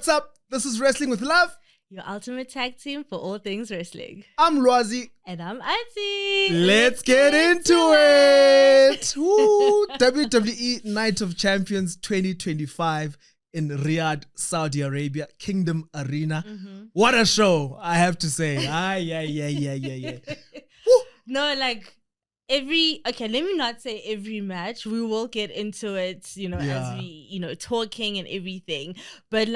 What's up? This is Wrestling with Love, your ultimate tag team for all things wrestling. I'm Lwazi. And I'm Auntie. Let's get into it. Woo. WWE Night of Champions 2025 in Riyadh, Saudi Arabia, Kingdom Arena. What a show, I have to say. Yeah. No, like let me not say every match. We will get into it, as we, talking and everything. But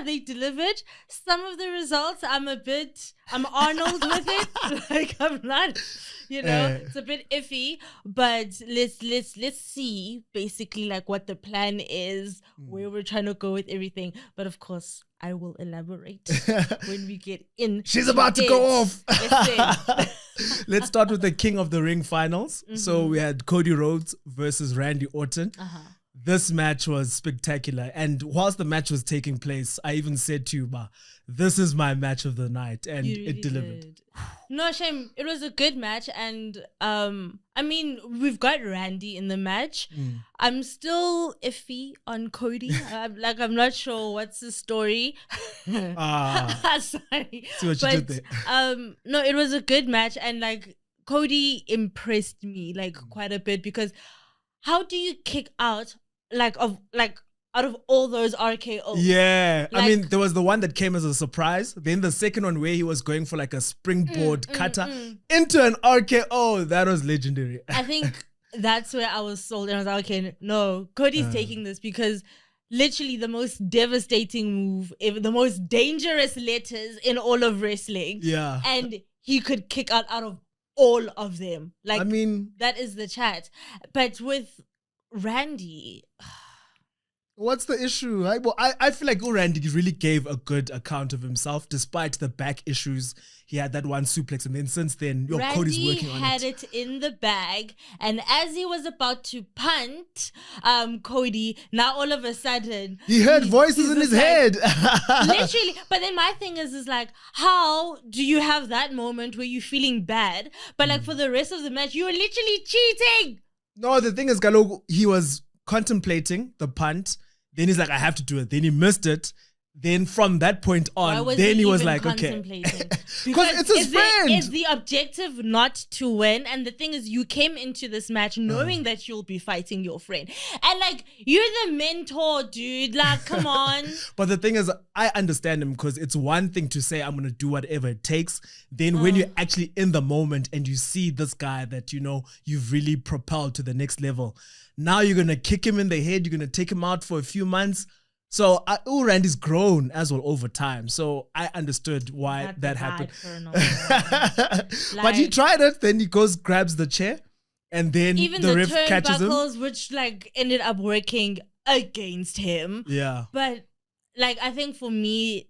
they delivered. Some of the results, I'm Arnold with it. I'm not, it's a bit iffy. But let's see basically what the plan is, where we're trying to go with everything. But of course, I will elaborate when we get in. She's about to go off. Let's start with the King of the Ring finals. So we had Cody Rhodes versus Randy Orton. This match was spectacular. And whilst the match was taking place, I even said to you, this is my match of the night. And it delivered. Did. No, shame. It was a good match. And we've got Randy in the match. I'm still iffy on Cody. I'm not sure what's the story. Sorry. See what you did there. No, it was a good match. And Cody impressed me quite a bit, because how do you kick out out of all those RKOs? Yeah. There was the one that came as a surprise. Then the second one where he was going for a springboard cutter into an RKO. That was legendary. I think that's where I was sold. And I was like, okay, no, Cody's taking this, because literally the most devastating move ever, the most dangerous letters in all of wrestling. Yeah. And he could kick out of all of them. That is the chat. But with Randy, what's the issue? I feel like Randy really gave a good account of himself, despite the back issues. He had that one suplex, and then since then, Cody's working on it. Randy had it in the bag, and as he was about to punt Cody, now all of a sudden he heard voices in his head. Literally. But then my thing is how do you have that moment where you're feeling bad, but for the rest of the match, you were literally cheating? No, the thing is, Galo, he was contemplating the punt. Then he's like, I have to do it. Then he missed it. Then from that point on, then he was like, okay. Because it's his friend. Is the objective not to win? And the thing is, you came into this match knowing that you'll be fighting your friend. And you're the mentor, dude. Come on. But the thing is, I understand him, because it's one thing to say, I'm going to do whatever it takes. Then when you're actually in the moment and you see this guy that, you've really propelled to the next level, now you're going to kick him in the head. You're going to take him out for a few months. So Randy's grown as well over time. So I understood why that happened. But he tried it. Then he goes, grabs the chair, and then even the ref catches him. Which ended up working against him. Yeah. But I think for me,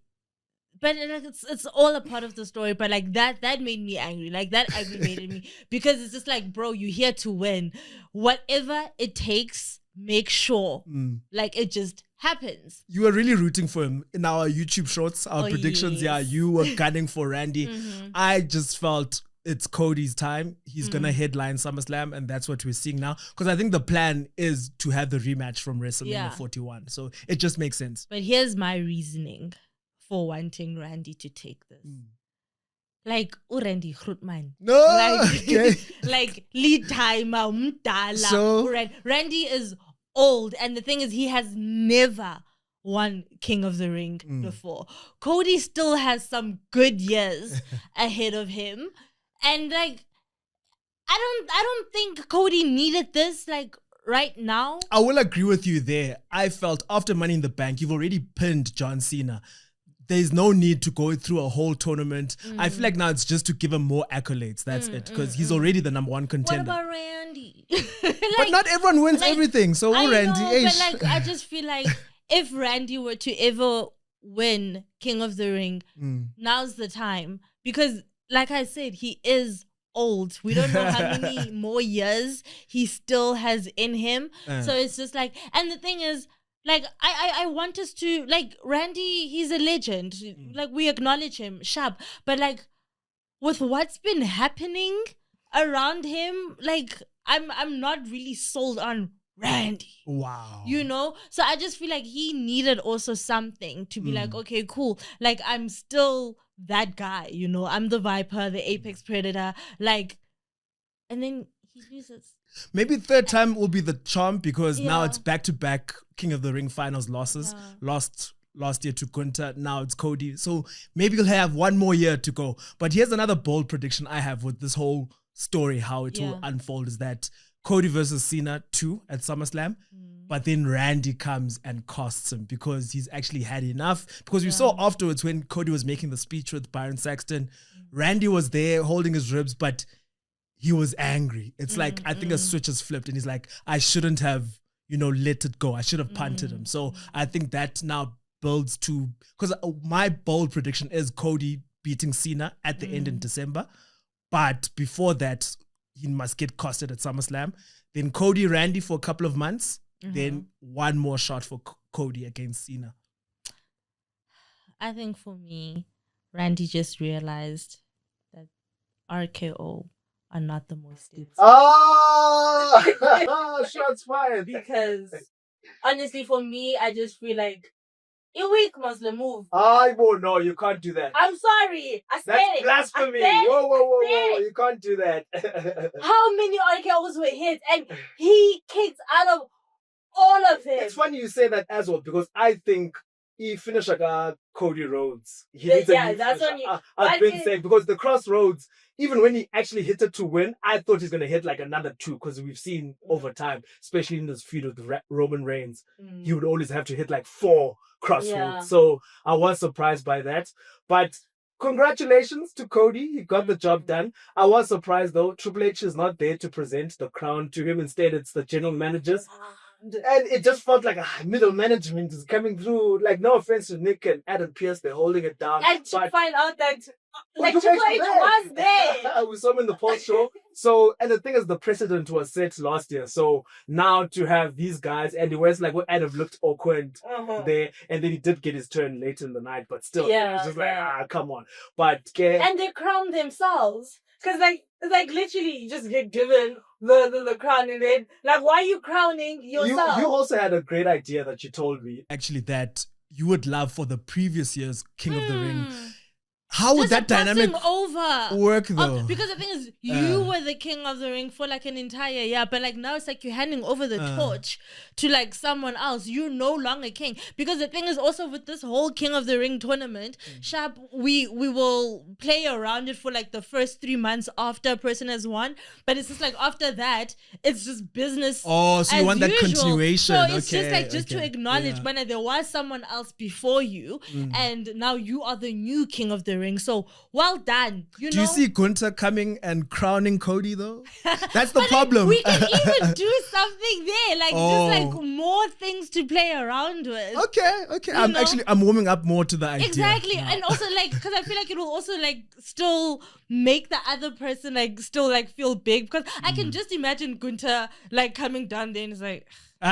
but it's all a part of the story. But that made me angry. That aggravated me, because it's just bro, you're here to win. Whatever it takes, make sure it just happens. You were really rooting for him in our YouTube shorts, our predictions. Yes. Yeah, you were gunning for Randy. I just felt it's Cody's time. He's gonna headline SummerSlam, and that's what we're seeing now. Because I think the plan is to have the rematch from WrestleMania 41. So it just makes sense. But here's my reasoning for wanting Randy to take this. Randy Grootman. No, lead timer, so Randy is old, and the thing is, he has never won King of the Ring before. Cody still has some good years ahead of him, and I don't think Cody needed this right now. I will agree with you there. I felt after Money in the Bank, you've already pinned John Cena. There's no need to go through a whole tournament. I feel now it's just to give him more accolades. That's it. Because he's already the number one contender. What about Randy? But not everyone wins everything. So Randy, but I just feel if Randy were to ever win King of the Ring, now's the time. Because I said, he is old. We don't know how many more years he still has in him. So it's just and the thing is, I want us to, Randy, he's a legend. We acknowledge him, sharp. But, with what's been happening around him, I'm not really sold on Randy. Wow. You know? So I just feel like he needed also something to be like, okay, cool. Like, I'm still that guy, you know? I'm the Viper, the apex predator. Like, and then he loses. Maybe third time will be the charm because now it's back-to-back King of the Ring finals losses. Lost last year to Gunther. Now it's Cody. So maybe he'll have one more year to go. But here's another bold prediction I have with this whole story, how it will unfold, is that Cody versus Cena 2 at SummerSlam. But then Randy comes and costs him because he's actually had enough. Because we saw afterwards when Cody was making the speech with Byron Saxton, Randy was there holding his ribs, but he was angry. It's like, I think a switch has flipped and he's like, I shouldn't have, let it go. I should have punted him. So I think that now builds to, because my bold prediction is Cody beating Cena at the end in December. But before that, he must get costed at SummerSlam. Then Cody, Randy for a couple of months. Then one more shot for Cody against Cena. I think for me, Randy just realized that RKO are not the most stable. Oh, shots fired. Because honestly, for me, I just feel like a weak Muslim move. No, you can't do that. I'm sorry. That's blasphemy. Whoa. You can't do that. How many RKOs were hit? And he kicked out of all of it. It's funny you say that as well because I think he finished like Cody Rhodes. That's on you. I've been saying because the Crossroads, even when he actually hit it to win, I thought he's gonna hit like another 2 because we've seen over time, especially in this feud with Roman Reigns, he would always have to hit like 4 Crossroads. Yeah. So I was surprised by that, but. Congratulations to Cody. He got the job done. I was surprised though. Triple H is not there to present the crown to him. Instead, it's the general managers. And it just felt like middle management is coming through. Like, no offense to Nick and Adam Pearce, they're holding it down. And to find out that Triple H was there. We saw him in the post show. So, and the thing is, the precedent was set last year. So now to have these guys, and it was like what Adam looked awkward there, and then he did get his turn late in the night, but still, it was just like, come on. But and they crowned themselves. Because like literally you just get given the crown and then like why are you crowning yourself? You also had a great idea that you told me. Actually that you would love for the previous year's King of the Ring. How would that dynamic work though? Because the thing is, you were the King of the Ring for like an entire year, but like now it's like you're handing over the torch to like someone else. You're no longer king. Because the thing is also with this whole King of the Ring tournament, Sharp, we will play around it for like the first 3 months after a person has won, but it's just like after that, it's just business. Oh, so you want that continuation? So it's just like to acknowledge when there was someone else before you, and now you are the new King of the Ring. So well done. Do you see Gunther coming and crowning Cody though? That's the problem. We can even do something there, like just like more things to play around with. Okay. I'm warming up more to the idea. Exactly, and also like because I feel like it will also like still make the other person like still like feel big because I can just imagine Gunther like coming down there and it's like. Or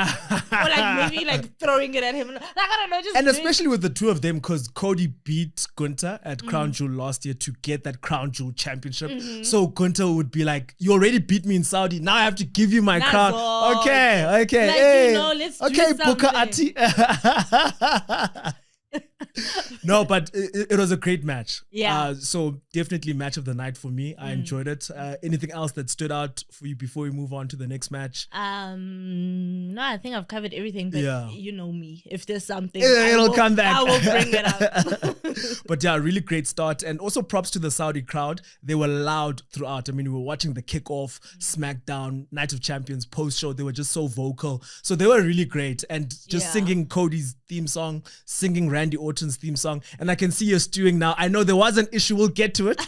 like maybe like throwing it at him. Like I don't know, just especially with the two of them because Cody beat Gunther at Crown Jewel last year to get that Crown Jewel championship. So Gunther would be like, you already beat me in Saudi. Now I have to give you my crown. God. Okay. Like, hey. Let's do something. Booker Ati. No, but it was a great match. Yeah. So definitely match of the night for me. I enjoyed it. Anything else that stood out for you before we move on to the next match? No, I think I've covered everything. But you know me. If there's something, it'll come back. I will bring it up. But yeah, really great start. And also props to the Saudi crowd. They were loud throughout. I mean, we were watching the kickoff, SmackDown, Night of Champions post-show. They were just so vocal. So they were really great. And just singing Cody's theme song, singing Randy Orton's theme song. And I can see you're stewing now. I know there was an issue. We'll get to it.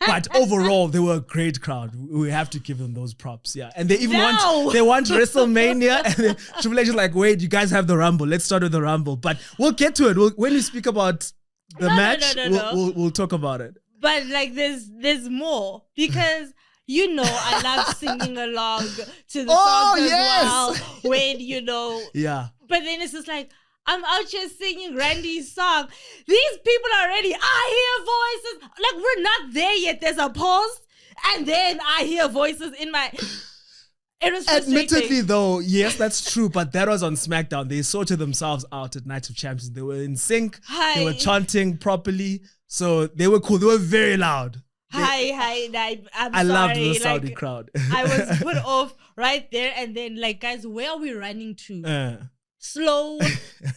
But overall, they were a great crowd. We have to give them those props. Yeah. And they even want WrestleMania. And then Triple H is like, wait, you guys have the Rumble. Let's start with the Rumble. But we'll get to it. When we speak about the match, we'll talk about it. But like there's more. Because you know I love singing along to the songs as well. When, Yeah. But then it's just like, I'm out here singing Randy's song. These people already, I hear voices. Like, we're not there yet. There's a pause. And then I hear voices in my... It was frustrating. Admittedly, though, yes, that's true, but that was on SmackDown. They sorted themselves out at Night of Champions. They were in sync. Hi. They were chanting properly. So they were cool. They were very loud. I'm I sorry. loved the Saudi crowd. I was put off right there. And then, like, guys, where are we running to? Slow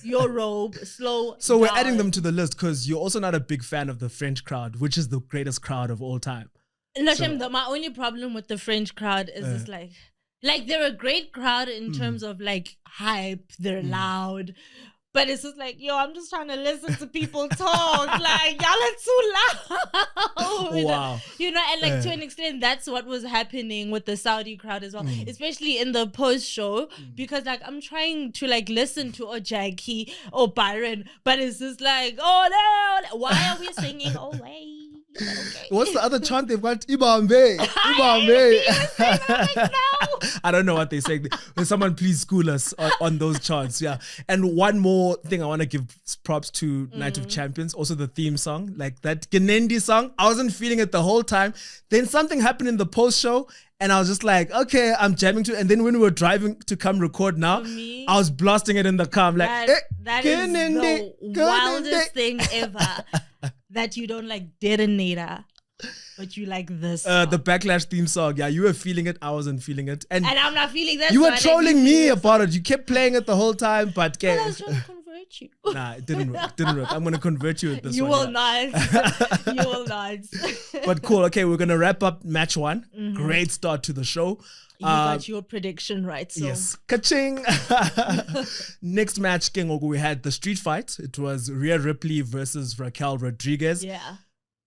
your robe, slow. So we're down. adding them to the list because you're also not a big fan of the French crowd, which is the greatest crowd of all time. No, Shem, my only problem with the French crowd is just like they're a great crowd in terms of like hype. They're loud. But it's just like, yo, I'm just trying to listen to people talk. Like, y'all are too loud. Wow. You know, and like to an extent, that's what was happening with the Saudi crowd as well, especially in the post-show. Because like, I'm trying to like listen to Jackie or Byron, but it's just like, oh no, why are we singing away? Okay. What's the other chant they've got? Ibambe. Ibambe. No. I don't know what they're saying. Will someone please school us on those chants? Yeah. And one more thing I want to give props to Night of Champions. Also the theme song, like that Genendi song. I wasn't feeling it the whole time. Then something happened in the post show. And I was just like, okay, I'm jamming to it. And then when we were driving to come record now, I was blasting it in the car. I'm like, that is the wildest thing ever. That you don't like Detonator, but you like this song. The Backlash theme song. Yeah, you were feeling it. I wasn't feeling it. And I'm not feeling this. You were trolling me about it. You kept playing it the whole time. But well, I was trying to convert you. Nah, it didn't work. I'm going to convert you with this you one. Will not. You will not. But cool. Okay, we're going to wrap up match one. Great start to the show. You got your prediction right. So. Yes. Ka-ching. Next match, we had the street fight. It was Rhea Ripley versus Raquel Rodriguez. Yeah.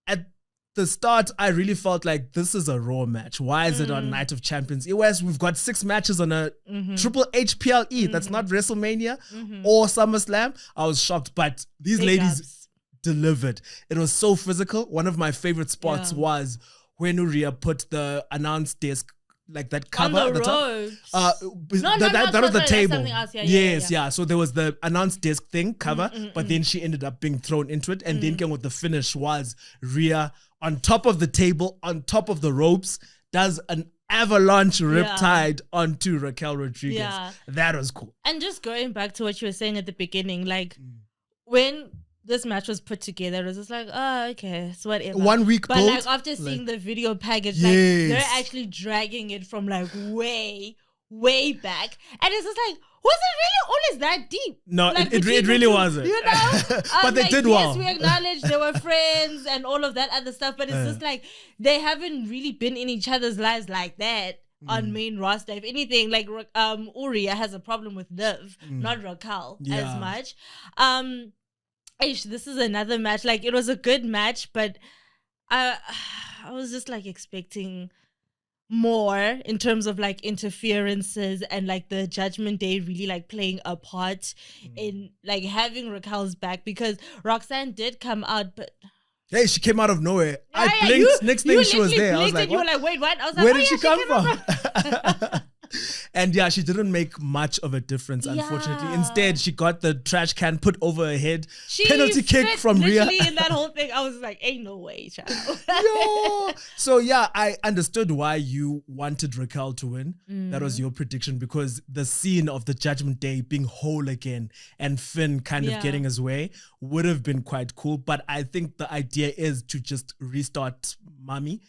At the start, I really felt like this is a Raw match. Why is it on Night of Champions? Whereas we've got 6 matches on a Triple H PLE. That's not WrestleMania or SummerSlam. I was shocked, but these ladies delivered. It was so physical. One of my favorite spots was when Rhea put the announce desk, like that cover on the at the top. That was the table. Yeah. So there was the announce desk thing cover, but then she ended up being thrown into it. And then with the finish was Rhea on top of the table, on top of the ropes, does an avalanche riptide onto Raquel Rodriguez. Yeah. That was cool. And just going back to what you were saying at the beginning, like when this match was put together, it was just like, oh, okay, so whatever. 1 week but build, like after seeing the video package, like they're actually dragging it from like way back, and it's just like, was it really always that deep? No, like, it really wasn't. You know, but they like, did well. Yes, we acknowledge they were friends and all of that other stuff, but it's just like they haven't really been in each other's lives like that. On main roster, if anything, like Uriah has a problem with Liv, not Raquel as much. This is another match. Like, it was a good match, but I was just like expecting more in terms of like interferences and like the Judgment Day really like playing a part in like having Raquel's back, because Roxanne did come out, but hey, she came out of nowhere. I blinked. Next thing she was there. I was like, you were like, wait, what? I was like, where did she come from? And yeah, she didn't make much of a difference, unfortunately. Instead, she got the trash can put over her head. Penalty kick from Rhea. In that whole thing, I was like, ain't no way, child. Yo. So yeah, I understood why you wanted Raquel to win. That was your prediction, because the scene of the Judgment Day being whole again and Finn kind of getting his way would have been quite cool. But I think the idea is to just restart Mami.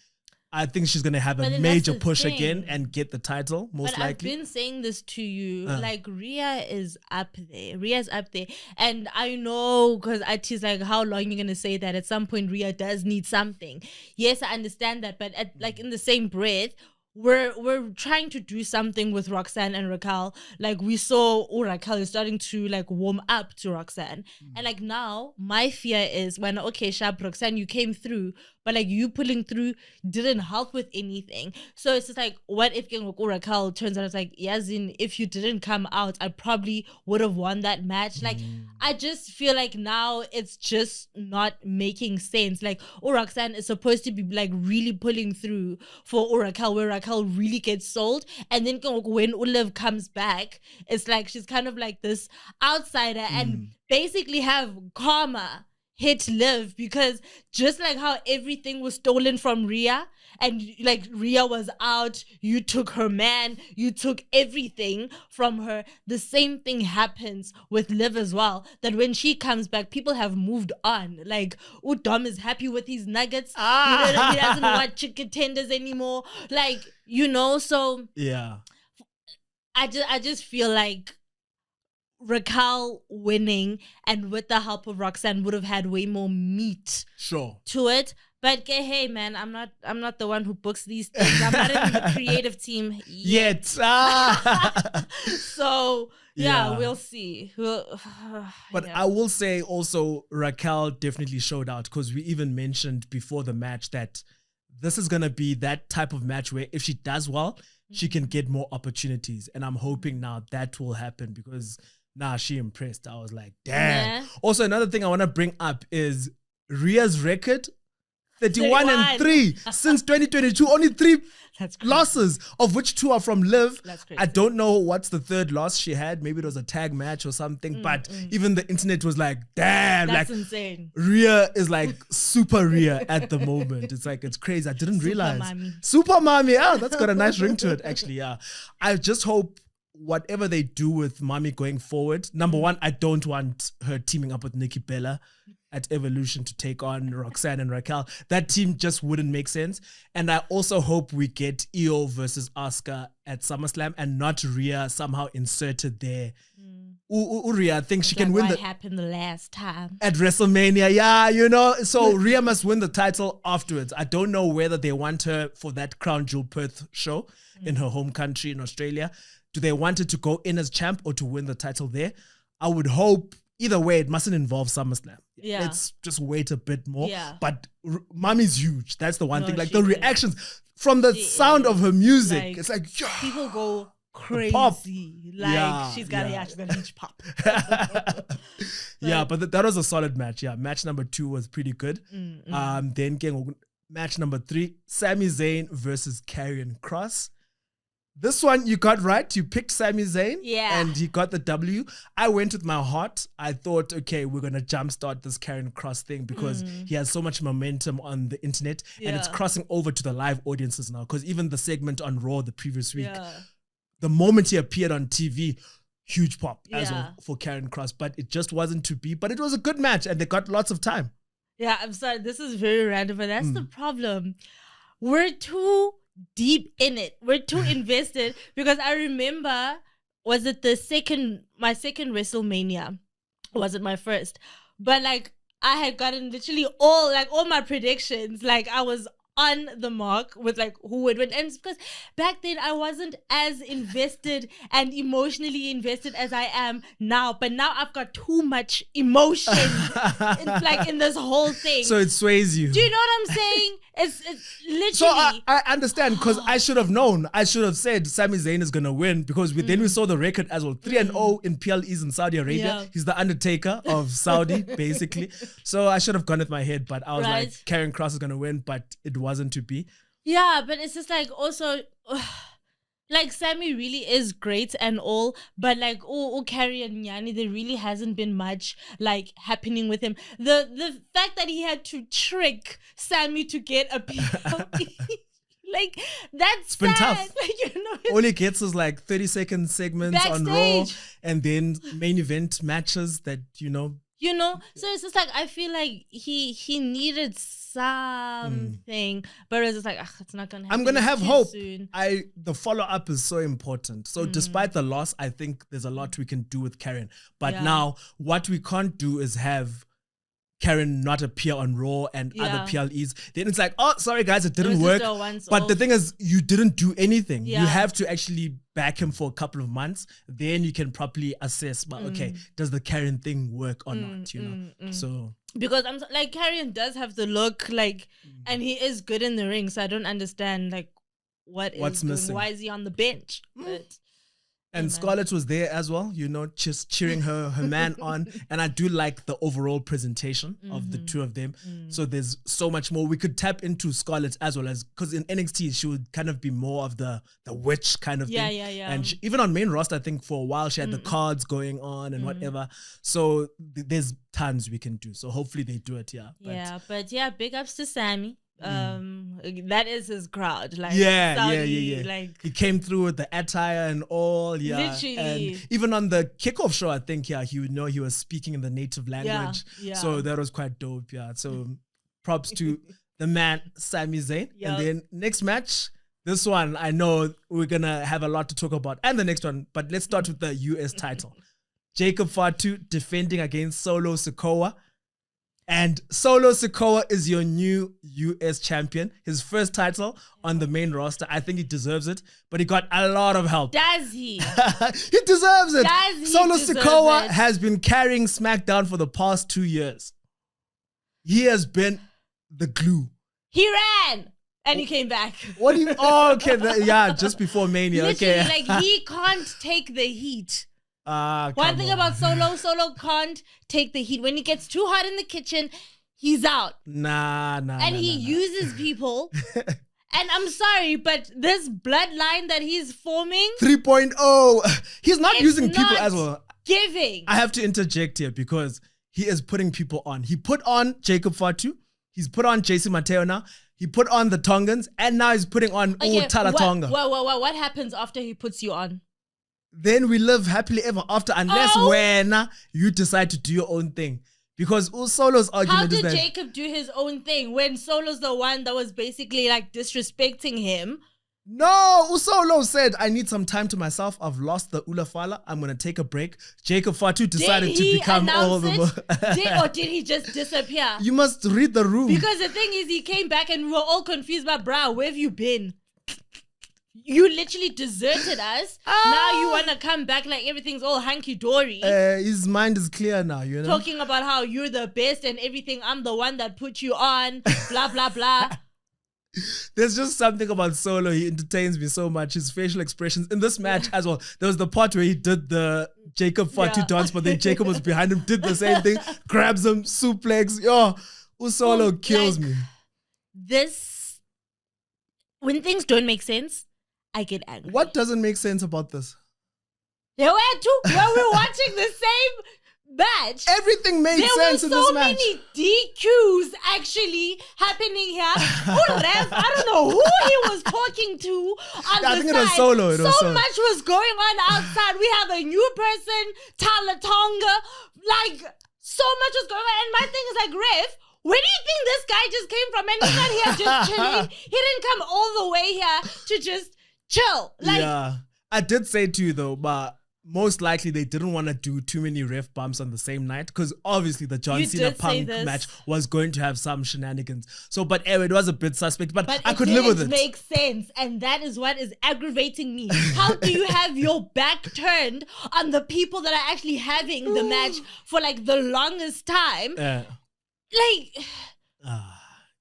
I think she's going to have a major push again and get the title, most likely. I've been saying this to you, like Rhea is up there. Rhea's up there. And I know, because Ati's like, how long are you going to say that? At some point, Rhea does need something. Yes, I understand that. But like in the same breath, we're trying to do something with Roxanne and Raquel. Like we saw Raquel is starting to like warm up to Roxanne. And like now my fear is when, okay, Shab, Roxanne, you came through, but like you pulling through didn't help with anything. So it's just like, what if Raquel turns out it's like, Yazin, if you didn't come out, I probably would have won that match. Like I just feel like now it's just not making sense. Like Roxanne is supposed to be like really pulling through for Raquel, where Raquel really gets sold. And then when Ulev comes back, it's like she's kind of like this outsider and basically have karma hit Liv, because just like how everything was stolen from Rhea, and like Rhea was out, you took her man, you took everything from her. The same thing happens with Liv as well, that when she comes back, people have moved on. Like Dom is happy with his nuggets. He doesn't want chicken tenders anymore. Like, so yeah, I just feel like Raquel winning and with the help of Roxanne would have had way more meat to it. But hey, man, I'm not the one who books these things. I'm not in the creative team yet. So yeah, we'll see. But I will say also Raquel definitely showed out, because we even mentioned before the match that this is gonna be that type of match where if she does well, she can get more opportunities. And I'm hoping now that will happen, because she impressed. I was like, damn. Yeah. Also, another thing I want to bring up is Rhea's record, 31-3 since 2022. Only 3 losses, of which 2 are from Liv. That's crazy. I don't know what's the third loss she had. Maybe it was a tag match or something. But even the internet was like, damn. That's insane. Rhea is like super Rhea at the moment. It's like, it's crazy. I didn't realize. Mommy. Super mommy. Oh, that's got a nice ring to it, actually. Yeah. I just hope whatever they do with Mommy going forward, number one, I don't want her teaming up with Nikki Bella at Evolution to take on Roxanne and Raquel. That team just wouldn't make sense. And I also hope we get Io versus Asuka at SummerSlam and not Rhea somehow inserted there. Rhea, I think she can win. What happened the last time at WrestleMania? Yeah, so Rhea must win the title afterwards. I don't know whether they want her for that Crown Jewel Perth show in her home country in Australia. Do they want her to go in as champ or to win the title there? I would hope either way, it mustn't involve SummerSlam. Yeah. Let's just wait a bit more. Yeah. But Mommy's huge. That's the one thing. Like the reactions from the sound of her music, like, it's like, yeah. People go crazy. Pop. Like she's got a huge pop. Yeah, but that was a solid match. Yeah, match number 2 was pretty good. Then match number 3, Sami Zayn versus Karrion Kross. This one you got right. You picked Sami Zayn. Yeah. And he got the W. I went with my heart. I thought, okay, we're going to jumpstart this Karrion Kross thing because he has so much momentum on the internet and it's crossing over to the live audiences now. Because even the segment on Raw the previous week, the moment he appeared on TV, huge pop as well for Karrion Kross. But it just wasn't to be. But it was a good match and they got lots of time. Yeah, I'm sorry. This is very random, but that's the problem. We're too deep in it. We're too invested, because I remember, was it my second WrestleMania? Was it my first? But like I had gotten literally all my predictions. Like I was on the mark with like who would win. And it's because back then I wasn't as invested and emotionally invested as I am now. But now I've got too much emotion in this whole thing. So it sways you. Do you know what I'm saying? It's literally. So I understand, because I should have known. I should have said Sami Zayn is going to win, because then we saw the record as well. 3-0 in PLEs in Saudi Arabia. Yeah. He's the Undertaker of Saudi, basically. So I should have gone with my head, but I was like, Karrion Kross is going to win, but it wasn't to be. Yeah, but it's just like also... like Sammy really is great and all, but like Carrie and Nyani, there really hasn't been much like happening with him. The fact that he had to trick Sammy to get a PLE, like that's been sad. Tough. Like, all he gets is like 30-second segments backstage on Raw, and then main event matches that so it's just like I feel like he needed something, but it's just like it's not gonna happen. I'm gonna have hope soon. The follow-up is so important. So despite the loss, I think there's a lot we can do with Karrion, but now what we can't do is have Karrion not appear on Raw and other PLEs. Then it's like, oh, sorry guys, it didn't work. But the thing is, you didn't do anything. You have to actually back him for a couple of months. Then you can properly assess, but okay, does the Karrion thing work or not? So because I'm like, Karrion does have the look, like, and he is good in the ring. So I don't understand like what's missing. Why is he on the bench? But and Scarlett was there as well, just cheering her man on. And I do like the overall presentation of the two of them. So there's so much more. We could tap into Scarlett as well, as because in NXT, she would kind of be more of the witch kind of thing. Yeah. And even on main roster, I think for a while, she had the cards going on and whatever. So there's tons we can do. So hopefully they do it, but big ups to Sammy. That is his crowd. Like Yeah. Like he came through with the attire and all. Yeah, literally. And even on the kickoff show, I think he would know he was speaking in the native language. Yeah. So that was quite dope. Yeah. So props to the man Sami Zayn. Yep. And then next match. This one, I know we're going to have a lot to talk about. And the next one, but let's start with the US title. Jacob Fatu defending against Solo Sikoa. And Solo Sikoa is your new US champion. His first title on the main roster. I think he deserves it, but he got a lot of help. Does he? He deserves it. Solo Sikoa it? has been carrying SmackDown for the past 2 years. He has been the glue. He ran. And he came back. What do you? Oh, okay. Just before Mania. Literally, Okay. like he can't take the heat. One thing about Solo can't take the heat. When he gets too hot in the kitchen, he's out. Nah. And he uses people. And I'm sorry, but this bloodline that he's forming 3.0. He's not using people as well. Giving. I have to interject here because he is putting people on. He put on Jacob Fatu. He's put on JC Mateo now. He put on the Tongans, and now he's putting on Tala Tonga. What happens after he puts you on? Then we live happily ever after, unless when you decide to do your own thing. Because Solo's argument is that... How did Jacob do his own thing when Solo's the one that was basically like disrespecting him? No, Solo said, I need some time to myself. I've lost the Ulafala. I'm going to take a break. Jacob Fatu decided to become all the... Or did he just disappear? You must read the room. Because the thing is, he came back and we were all confused about, bruh, where have you been? You literally deserted us. Now you want to come back like everything's all hunky-dory. His mind is clear now, you know? Talking about how you're the best and everything. I'm the one that put you on. Blah, blah, blah. There's just something about Solo. He entertains me so much. His facial expressions in this match as well. There was the part where he did the Jacob Fatu dance, but then Jacob was behind him, did the same thing, grabs him, suplex. Yo, Solo kills me. When things don't make sense, I get angry. What doesn't make sense about this? There were two when we were watching the same match. Everything made sense in this match. There were so many DQs actually happening here. I don't know who he was talking to on the I think side. it was Solo. So much was going on outside. We have a new person, Tala Tonga. Like, so much was going on. And my thing is like, Ref, where do you think this guy just came from? And he's not here just chilling. He didn't come all the way here to just chill. Like, yeah. I did say to you though, but most likely they didn't want to do too many ref bumps on the same night because obviously the John Cena Punk match was going to have some shenanigans. So, but it was a bit suspect, but I could live with it. It makes sense, and that is what is aggravating me. How do you have your back turned on the people that are actually having the match for like the longest time? Like...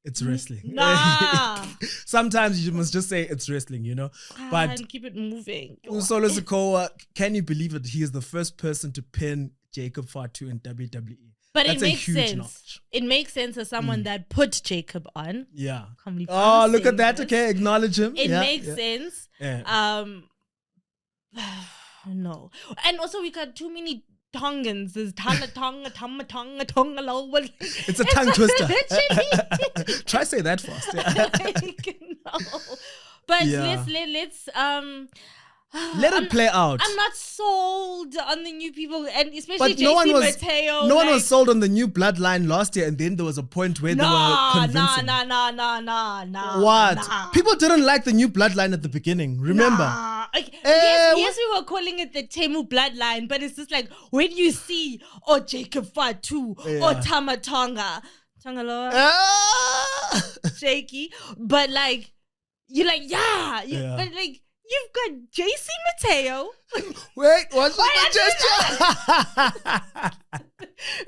It's wrestling. Nah. Sometimes you must just say it's wrestling, you know. But and keep it moving. Solo Sikoa, can you believe it? He is the first person to pin Jacob Fatu in WWE. But That's it makes sense. Notch. It makes sense as someone that put Jacob on. Yeah. Oh, look at that. Okay, acknowledge him. It makes sense. Yeah. No. And also we got too many Tongans. There's Tonga, Tonga, low. It's a tongue twister. Try say that fast. No. But let's let it play out. I'm not sold on the new people, and especially JC Mateo. No one was sold on the new bloodline last year, and then there was a point where they were convincing. No. What? People didn't like the new bloodline at the beginning. Remember? Yes, we were calling it the Temu bloodline, but it's just like when you see Jacob Fatu or Tamatonga, shaky, but like you're like but like. You've got JC Mateo. Wait, what's the gesture?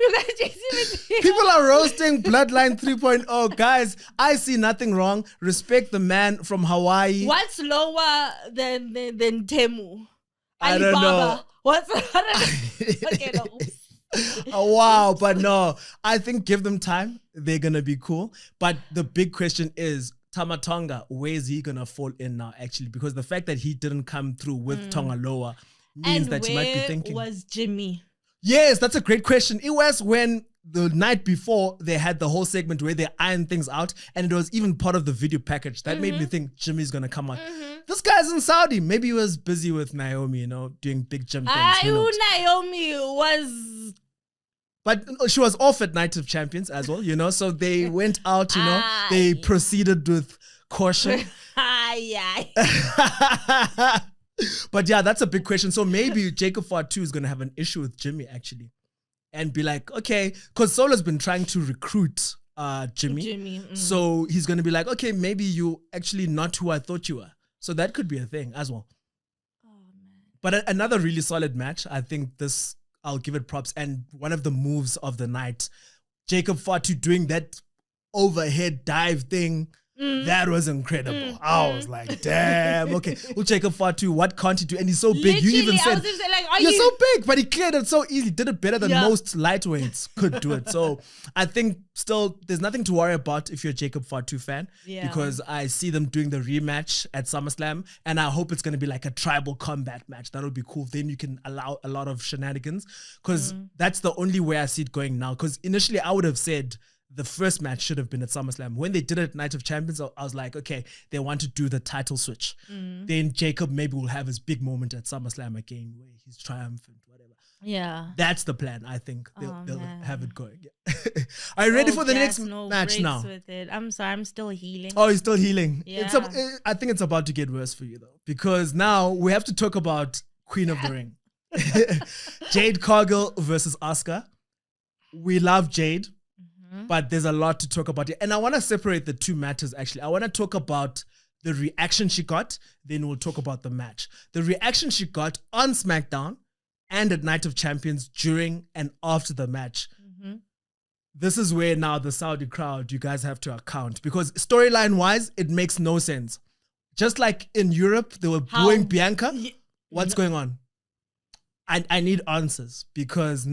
You've got JC Mateo. People are roasting Bloodline 3.0. Guys, I see nothing wrong. Respect the man from Hawaii. What's lower than Temu? I don't know. Okay, no. Oh, wow, but no. I think give them time. They're going to be cool. But the big question is, Tamatonga, where is he going to fall in now, actually? Because the fact that he didn't come through with Tongaloa means that he might be thinking. Where was Jimmy? Yes, that's a great question. It was when the night before, they had the whole segment where they ironed things out, and it was even part of the video package. That made me think Jimmy's going to come out. This guy's in Saudi. Maybe he was busy with Naomi, doing big gym things. Naomi was... But she was off at Night of Champions as well, so they went out, they proceeded with caution. But yeah, that's a big question. So maybe Jacob Fatu is going to have an issue with Jimmy actually and be like, okay, because Solo's been trying to recruit Jimmy. So he's going to be like, okay, maybe you actually not who I thought you were. So that could be a thing as well. Oh, man. But another really solid match. I think this, I'll give it props. And one of the moves of the night, Jacob Fatu doing that overhead dive thing. That was incredible. I was like, damn, okay. Jacob Fatu, what can't he do? And he's so big. Literally, you even said, you're so big, but he cleared it so easy. Did it better than most lightweights could do it. So I think still there's nothing to worry about if you're a Jacob Fatu fan because I see them doing the rematch at SummerSlam and I hope it's going to be like a tribal combat match. That'll be cool. Then you can allow a lot of shenanigans because that's the only way I see it going now. Because initially I would have said the first match should have been at SummerSlam. When they did it at Night of Champions, I was like, okay, they want to do the title switch. Then Jacob maybe will have his big moment at SummerSlam again where he's triumphant, whatever. Yeah. That's the plan, I think. They'll have it going. Are you ready for the next match now? With it. I'm sorry, I'm still healing. Oh, you're still healing? Yeah. I think it's about to get worse for you though. Because now we have to talk about Queen of the Ring. Jade Cargill versus Asuka. We love Jade. But there's a lot to talk about here. And I want to separate the two matters, actually. I want to talk about the reaction she got, then we'll talk about the match. The reaction she got on SmackDown and at Night of Champions during and after the match. This is where now the Saudi crowd, you guys have to account. Because storyline-wise, it makes no sense. Just like in Europe, they were booing Bianca. What's going on? I need answers because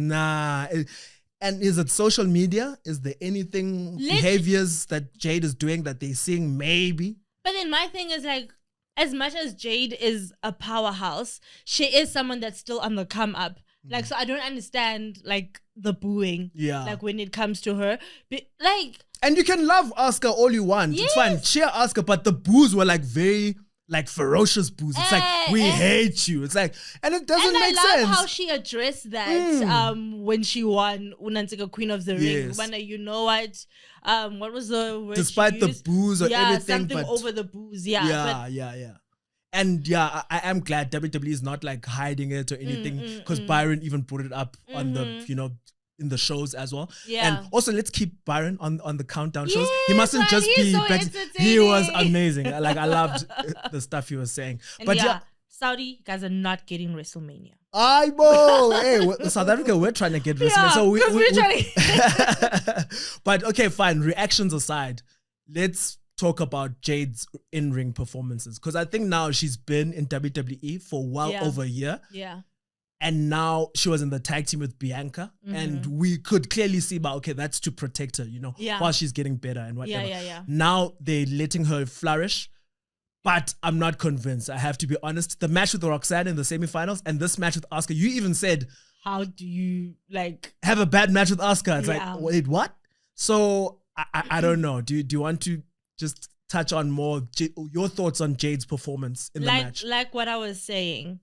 and is it social media? Is there anything, behaviors that Jade is doing that they're seeing maybe? But then my thing is like, as much as Jade is a powerhouse, she is someone that's still on the come up. Like, so I don't understand like the booing. Yeah. Like when it comes to her. But, like. And you can love Asuka all you want. Yes. It's fine. Cheer Asuka, but the boos were like very like ferocious boos. It's like, we hate you. It's like, and it doesn't make sense. And I love how she addressed that when she won Unantika Queen of the Ring. Yes. When you know what was the word despite the boos or everything. Something over the boos. Yeah. And yeah, I am glad WWE is not like hiding it or anything because Byron even put it up on the, in the shows as well. Yeah. And also let's keep Byron on the countdown shows. He mustn't just be so back. He was amazing. Like I loved the stuff he was saying. And but Saudi guys are not getting WrestleMania. Hey, South Africa, we're trying to get WrestleMania. So we're trying to But okay, fine. Reactions aside, let's talk about Jade's in-ring performances. Because I think now she's been in WWE for well over a year. Yeah. And now she was in the tag team with Bianca. And we could clearly see, okay, that's to protect her, while she's getting better and whatever. Yeah. Now they're letting her flourish. But I'm not convinced. I have to be honest. The match with Roxanne in the semifinals and this match with Asuka, you even said, how do you have a bad match with Asuka? It's like, wait, what? So I don't know. Do you want to just touch on more your thoughts on Jade's performance in the match? Like what I was saying.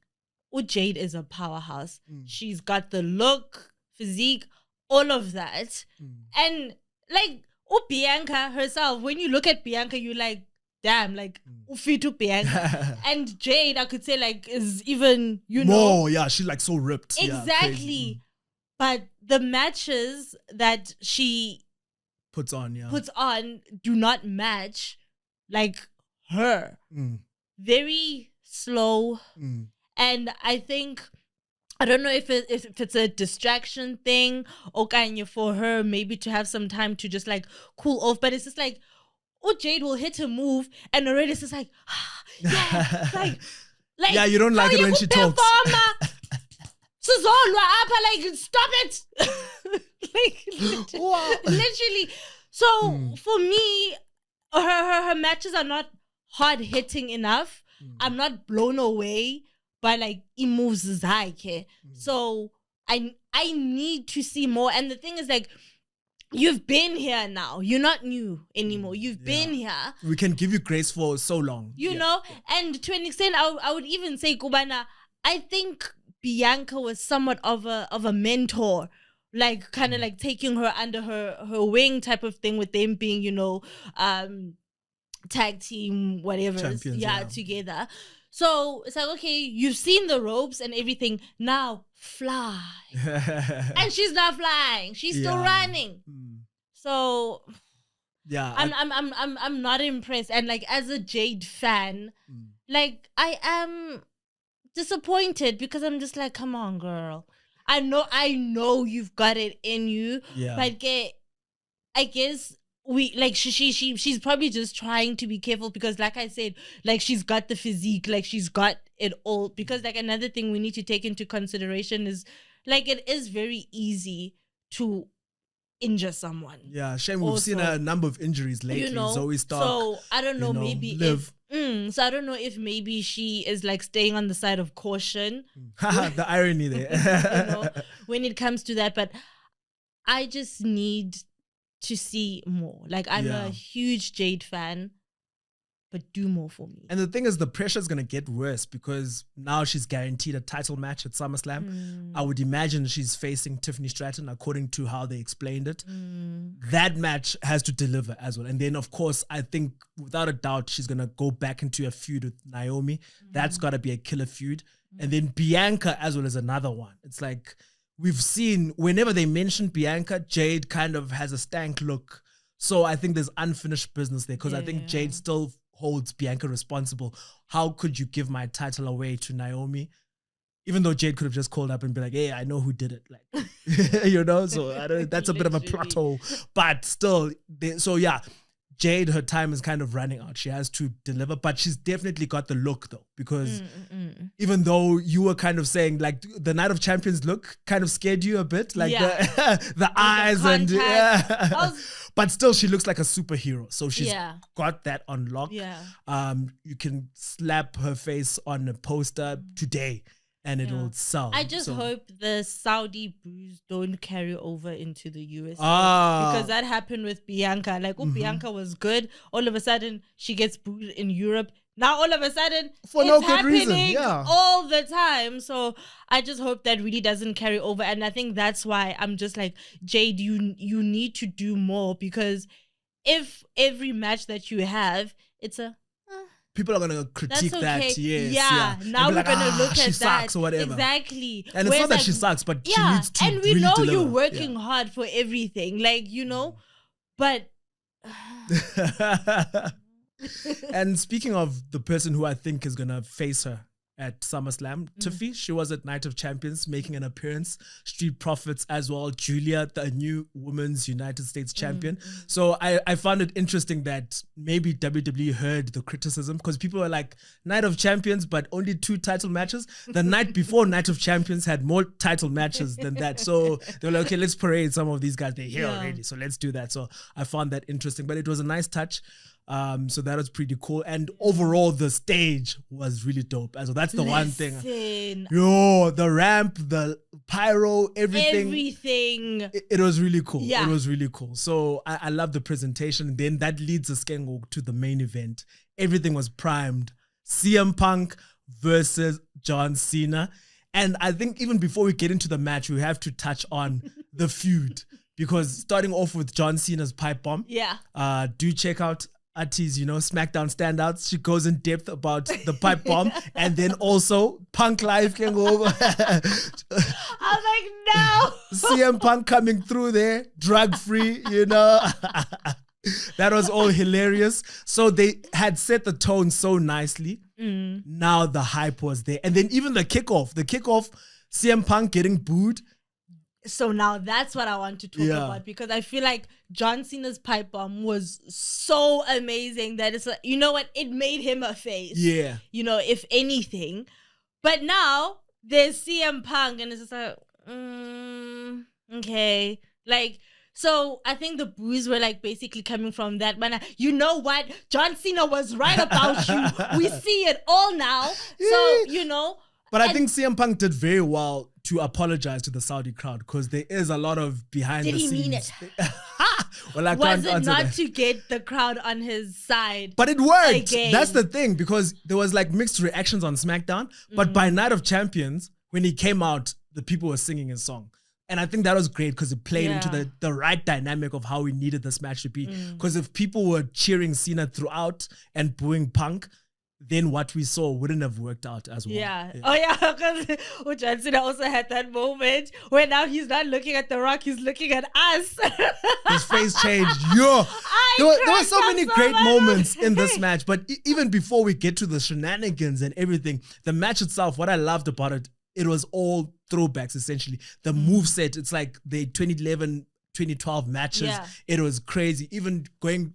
Jade is a powerhouse. She's got the look, physique, all of that. And like Bianca herself, when you look at Bianca, you're like, damn, like Ufitu Bianca. And Jade, I could say is even, more, yeah, she's like so ripped. Exactly. But the matches that she puts on do not match like her. Very slow. And I think, I don't know if it's a distraction thing or kind of for her maybe to have some time to just like cool off. But it's just like, Jade will hit a move and already it's just like, yeah, you don't like it when she talks. Stop it. Literally. So for me, her matches are not hard hitting enough. I'm not blown away by he moves Zaike. So I need to see more. And the thing is you've been here now. You're not new anymore. You've been here. We can give you grace for so long. You know? And to an extent, I would even say, Kubana, I think Bianca was somewhat of a mentor. Like, kind of like taking her under her wing type of thing, with them being, you know, tag team, whatever. Champions, together. So it's like, okay, you've seen the ropes and everything. Now fly. And she's not flying. She's still running. So yeah, I'm not impressed. And like, as a Jade fan, like, I am disappointed, because I'm just like, come on, girl. I know you've got it in you. Yeah. But I guess she's probably just trying to be careful, because like I said, like, she's got the physique, like, she's got it all. Because like, another thing we need to take into consideration is, like, it is very easy to injure someone. Yeah, shame we've seen a number of injuries lately. You know, Zoe Stark. So I don't know, maybe Liv. so I don't know if maybe she is like staying on the side of caution. The irony there. You know, when it comes to that. But I just need to see more. Like, I'm a huge Jade fan, but do more for me. And the thing is, the pressure is going to get worse, because now she's guaranteed a title match at SummerSlam. I would imagine she's facing Tiffany Stratton, according to how they explained it. That match has to deliver as well. And then, of course, I think without a doubt, she's going to go back into a feud with Naomi. That's got to be a killer feud. And then Bianca as well as another one. It's like, we've seen whenever they mention Bianca, Jade kind of has a stank look. So I think there's unfinished business there, because I think Jade still holds Bianca responsible. How could you give my title away to Naomi? Even though Jade could have just called up and be like, hey, I know who did it. Like, you know, so I don't, that's a bit of a plot hole. But still, Jade, her time is kind of running out. She has to deliver, but she's definitely got the look though, because even though you were kind of saying like the Night of Champions look kind of scared you a bit, like the eyes and but still she looks like a superhero. So she's got that on lock. You can slap her face on a poster today and it will sell. I just hope the Saudi boos don't carry over into the US, because that happened with Bianca. Like, Bianca was good. All of a sudden, she gets booed in Europe. Now, all of a sudden, for no good reason, all the time. So I just hope that really doesn't carry over. And I think that's why I'm just like, Jade, you need to do more, because if every match that you have, it's a... people are going to critique that, Now we're going to look at she that. sucks or whatever. Exactly. And it's not that she sucks, but she needs to and we really know deliver. You're working hard for everything. Like, you know, but... And speaking of the person who I think is going to face her at SummerSlam, Tiffy, she was at Night of Champions making an appearance. Street Profits as well. Julia, the new Women's United States Champion. So I found it interesting that maybe WWE heard the criticism, because people were like, Night of Champions, but only 2 title matches. The night before Night of Champions had more title matches than that. So they were like, okay, let's parade some of these guys. They're here already, so let's do that. So I found that interesting, but it was a nice touch. So that was pretty cool. And overall, the stage was really dope. So that's the one thing. Yo, the ramp, the pyro, everything. It was really cool. It was really cool. So I love the presentation. And then that leads us to the main event. Everything was primed. CM Punk versus John Cena. And I think even before we get into the match, we have to touch on the feud. Because starting off with John Cena's pipe bomb. Do check out Ati's, SmackDown standouts. She goes in depth about the pipe bomb, and then also Punk Live can go over. I was like, no. CM Punk coming through there, drug free, That was all hilarious. So they had set the tone so nicely. Now the hype was there. And then even the kickoff, CM Punk getting booed. So now that's what I want to talk about, because I feel like John Cena's pipe bomb was so amazing that it's like, you know what? It made him a face. Yeah. If anything. But now there's CM Punk and it's just like, okay. Like, so I think the boos were like basically coming from that. But you know what? John Cena was right about you. We see it all now. So, But I think CM Punk did very well to apologize to the Saudi crowd, because there is a lot of behind the scenes. Did he mean it? Well, I Was can't it answer not that. to get the crowd on his side? But it worked. Again. That's the thing, because there was like mixed reactions on SmackDown. But by Night of Champions, when he came out, the people were singing his song. And I think that was great because it played into the right dynamic of how we needed this match to be. Because if people were cheering Cena throughout and booing Punk, then what we saw wouldn't have worked out as well. Yeah. Oh, yeah. Because John Cena also had that moment where now he's not looking at The Rock, he's looking at us. His face changed. Yo. There were so many great moments in this match. But even before we get to the shenanigans and everything, the match itself, what I loved about it, it was all throwbacks, essentially. The moveset, it's like the 2011, 2012 matches. Yeah. It was crazy. Even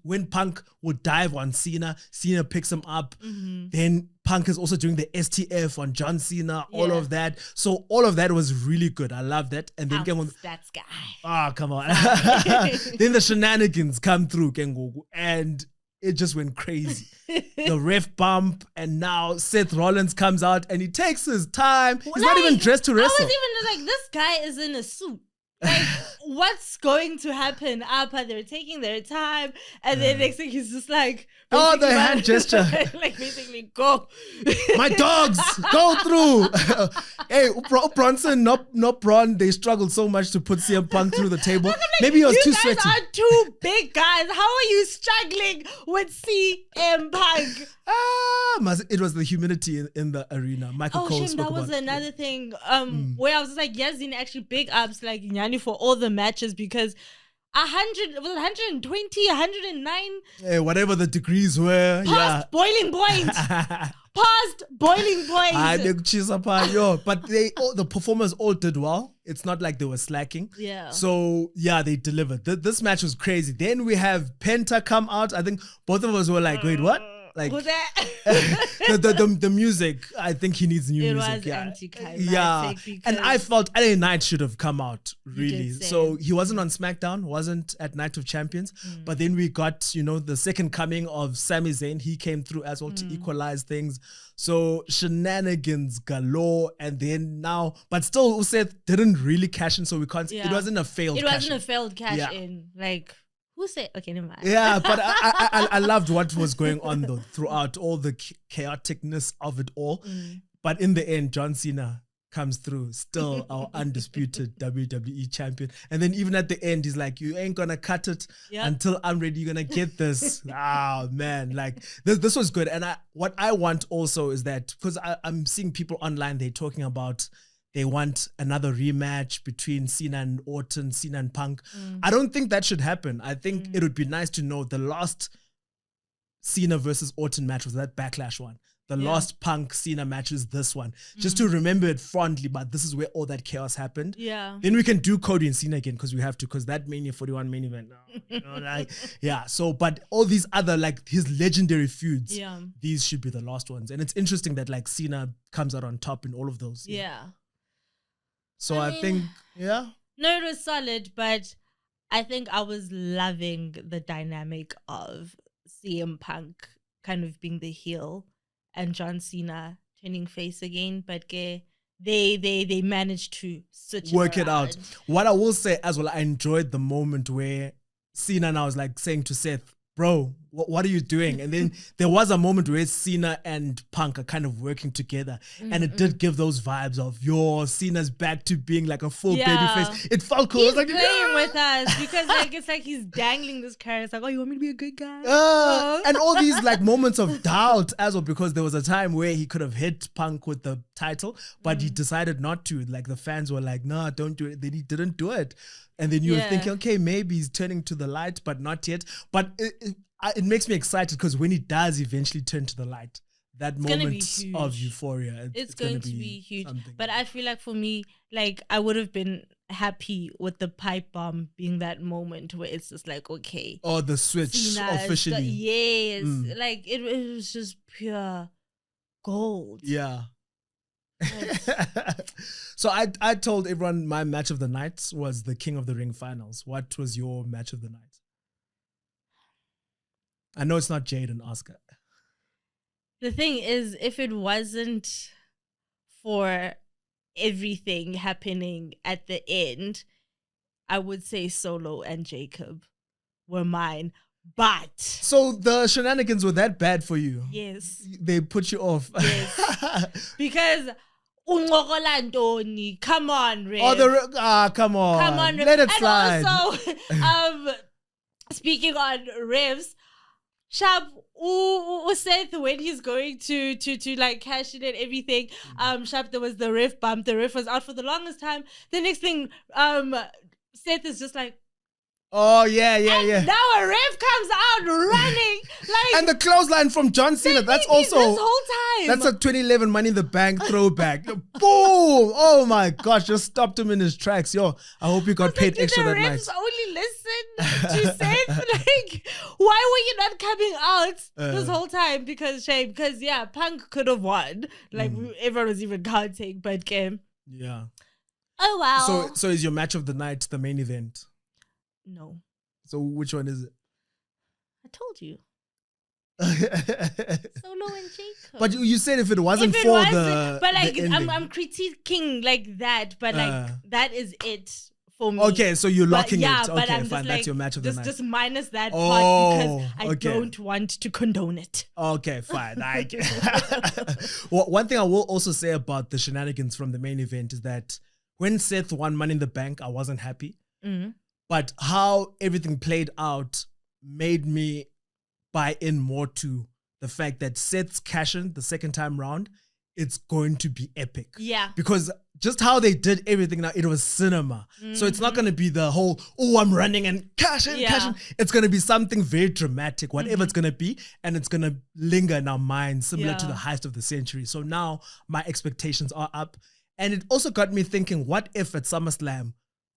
when Punk would dive on Cena, Cena picks him up. Then Punk is also doing the STF on John Cena, all of that. So all of that was really good. I love that. And then that guy. Ah, come on. Then the shenanigans come through, Kengoku, and it just went crazy. The ref bump, and now Seth Rollins comes out and he takes his time. He's not even dressed to wrestle. I was even like, this guy is in a suit. Like, what's going to happen? They're taking their time, and then next thing he's just like, oh, the hand gesture. Like, basically, go. My dogs, go through. Hey, Bronson, not Braun, they struggled so much to put CM Punk through the table. Like, maybe he was too sweaty. You guys are two big guys. How are you struggling with CM Punk? It was the humidity in the arena. Michael Cole spoke that was about another thing where I was like, Yazin actually big ups like Nyani for all the matches, because 120, 109. Whatever the degrees were. Past boiling point. Past boiling point. But the performers all did well. It's not like they were slacking. Yeah. So, they delivered. This match was crazy. Then we have Penta come out. I think both of us were like, wait, what? Like who's that? the music, I think he needs new music. It was anticlimactic. And I felt LA Knight should have come out, really. So he wasn't on SmackDown, wasn't at Night of Champions. But then we got, the second coming of Sami Zayn. He came through as well to equalize things. So shenanigans galore. And then now, but still Seth didn't really cash in, so we can't. It wasn't a failed cash in. It wasn't a failed cash in. Like, who said? Okay, never mind. Yeah, but I loved what was going on though throughout all the chaoticness of it all. But in the end, John Cena comes through, still our undisputed WWE champion. And then even at the end, he's like, "You ain't gonna cut it until I'm ready. You're gonna get this." Man, like this was good. And what I want also is that, because I'm seeing people online, they're talking about, they want another rematch between Cena and Orton, Cena and Punk. I don't think that should happen. I think it would be nice to know the last Cena versus Orton match was that Backlash one. The last Punk Cena match is this one. Just to remember it fondly, but this is where all that chaos happened. Yeah. Then we can do Cody and Cena again, because we have to, because that Mania 41 main event. So, but all these other, like his legendary feuds, these should be the last ones. And it's interesting that like Cena comes out on top in all of those. Yeah. So I think, No, it was solid, but I think I was loving the dynamic of CM Punk kind of being the heel and John Cena turning face again. But they managed to work it out. What I will say as well, I enjoyed the moment where Cena now was like saying to Seth, "Bro, what are you doing?" And then there was a moment where Cena and Punk are kind of working together, and it did give those vibes of Cena's back to being like a full babyface. It felt cool. He's like playing with us, because like it's like he's dangling this carrot. It's like, "Oh, you want me to be a good guy?" And all these like moments of doubt as well, because there was a time where he could have hit Punk with the title, but he decided not to. Like the fans were like, "No, don't do it." Then he didn't do it. And then you were thinking, okay, maybe he's turning to the light, but not yet. But it makes me excited, because when he does eventually turn to the light, that moment of euphoria, it's going to be huge. Something. But I feel like for me, like I would have been happy with the pipe bomb being that moment where it's just like, okay. Oh, the switch officially. Like it was just pure gold. Yeah. So I told everyone my match of the night was the King of the Ring finals. What was your match of the night? I know it's not Jade and Oscar. The thing is, if it wasn't for everything happening at the end, I would say Solo and Jacob. were mine. But so the shenanigans were that bad for you? Yes. They put you off. Yes. Because come on, Rev. Come on. Come on, Rev. Let it slide. And also, speaking on Revs, Shab, Seth, when he's going to like cash in and everything, Shab, there was the ref bump. The ref was out for the longest time. The next thing, Seth is just like, oh, yeah. Now a ref comes out running. And the clothesline from John Cena, that's also... This whole time. That's a 2011 Money in the Bank throwback. Boom! Oh my gosh, just stopped him in his tracks. Yo, I hope you got paid extra that night. Did the refs only listen to Seth? Like, why were you not coming out this whole time? Because yeah, Punk could have won. Like, everyone was even counting, but yeah. Oh, wow. So is your match of the night the main event? No. So which one is it? I told you. Solo and Jacob. But you said if it wasn't but like I'm critiquing like that, but like that is it for me. Okay, so you're locking it. But Okay, I'm fine. Like, that's your match of the night. Just minus that part because I don't want to condone it. Okay, fine. I get Well, one thing I will also say about the shenanigans from the main event is that when Seth won Money in the Bank, I wasn't happy. But how everything played out made me buy in more to the fact that Seth's cash-in the second time round, it's going to be epic. Yeah. Because just how they did everything now, it was cinema. So it's not going to be the whole, I'm running and cash in. It's going to be something very dramatic, whatever it's going to be. And it's going to linger in our minds, similar to the heist of the century. So now my expectations are up. And it also got me thinking, what if at SummerSlam,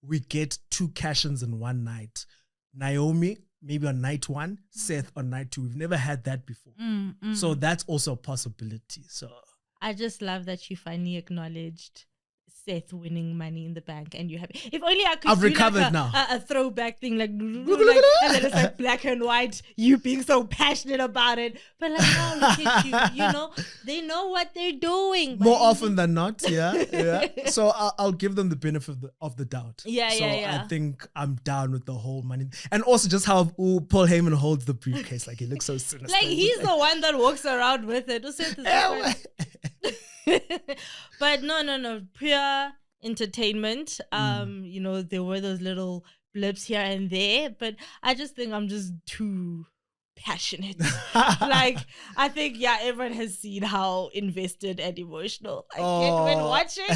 we get 2 cash-ins in one night? Naomi, maybe on night 1, Seth on night 2. We've never had that before. So that's also a possibility. So I just love that you finally acknowledged Seth winning Money in the Bank and you have... If only I could I've do recovered like now. A throwback thing like and then it's like black and white, you being so passionate about it. But like, now look at you, you know, they know what they're doing. More often than not, yeah. So I'll give them the benefit of the doubt. Yeah. I think I'm down with the whole money. And also just how Paul Heyman holds the briefcase. Like, he looks so sinister. Like, he's the one that walks around with it. But no, pure entertainment. You know, there were those little blips here and there, but I just think I'm just too passionate. Like, I think, everyone has seen how invested and emotional I get when watching.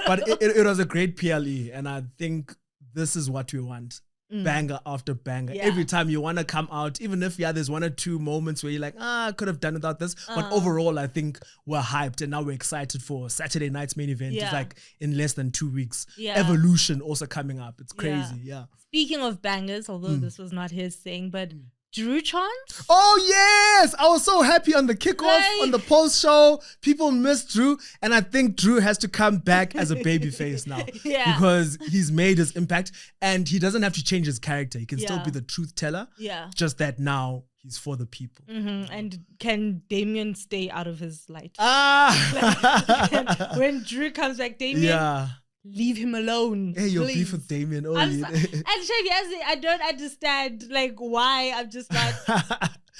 But it was a great PLE, and I think this is what we want. Banger after banger. Every time you want to come out, even if there's 1 or 2 moments where you're like, I could have done without this. But overall, I think we're hyped, and now we're excited for Saturday night's main event. It's like in less than 2 weeks. Evolution also coming up. It's crazy. Speaking of bangers, although this was not his thing, but Drew chant? Oh, yes. I was so happy on the kickoff, on the post show. People missed Drew. And I think Drew has to come back as a babyface now. Because he's made his impact. And he doesn't have to change his character. He can still be the truth teller. Just that now he's for the people. And can Damien stay out of his light? Like, when Drew comes back, Damien... Leave him alone. Hey, your beef with Damien. And I don't understand like why. I'm just not,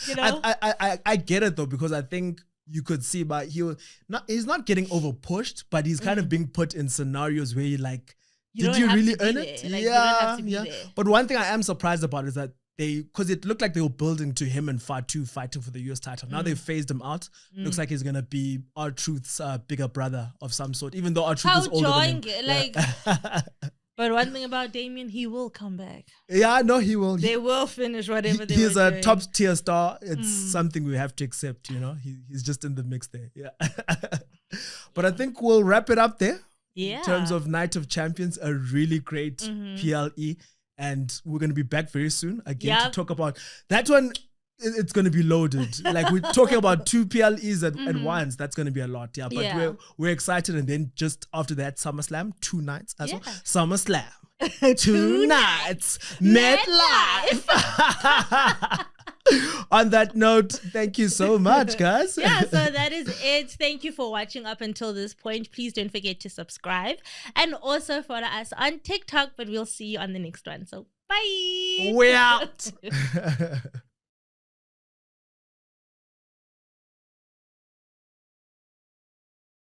you know. I get it though, because I think you could see, but he's not getting over pushed, but he's kind of being put in scenarios where you're like, did you really earn it? Like, you don't have to be there. But one thing I am surprised about is that because it looked like they were building to him and Fatu fighting for the US title. Now they've phased him out. Looks like he's going to be R-Truth's bigger brother of some sort, even though R-Truth is older than him. But one thing about Damien, he will come back. Yeah, no, he will. They will finish whatever they He's were a doing. top tier star. It's something we have to accept, you know. He's just in the mix there. But I think we'll wrap it up there. In terms of Night of Champions, a really great PLE. And we're going to be back very soon again to talk about that one. It's going to be loaded. Like, we're talking about 2 PLEs at once. That's going to be a lot. But we're excited. And then just after that, SummerSlam, 2 nights as well. SummerSlam, 2 nights, MetLife. On that note, thank you so much, guys. So that is it. Thank you for watching up until this point. Please don't forget to subscribe and also follow us on TikTok, but we'll see you on the next one. So Bye. We're out.